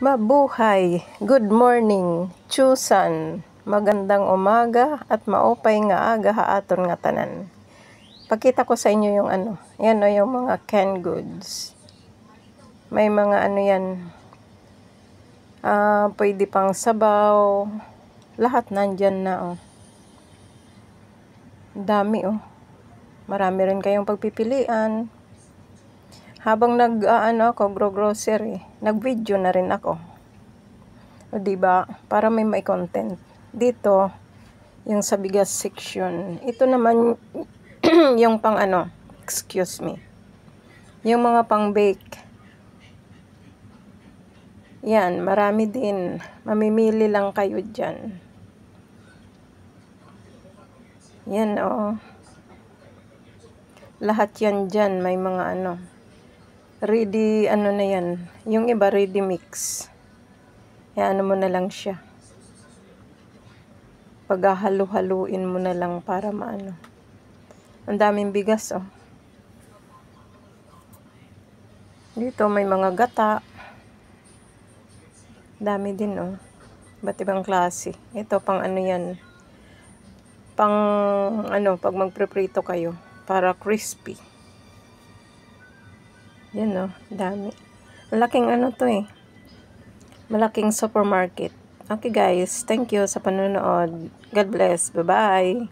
Mabuhay! Good morning! Chusan! Magandang umaga at maupay nga aga haaton nga tanan. Pakita ko sa inyo yung yan o yung mga canned goods. May mga yan, pwede pang sabaw. Lahat nandyan na Dami Marami rin kayong pagpipilian. Habang ako grocery, nag-video na rin ako. O diba? Para may content. Dito, yung sa bigas section. Ito naman yung pang excuse me. Yung mga pang bake. Yan, marami din. Mamimili lang kayo dyan. Yan lahat yan dyan. May mga ready na yan. Yung iba ready mix. Yan mo na lang siya. Paghahalu-haluin mo na lang para maano. Ang daming bigas Dito may mga gata. Dami din Iba't ibang klase. Ito pang yan. Pang pag magpreprito kayo para crispy. Yan dami. Malaking to Malaking supermarket. Okay guys, thank you sa panonood. God bless. Bye-bye.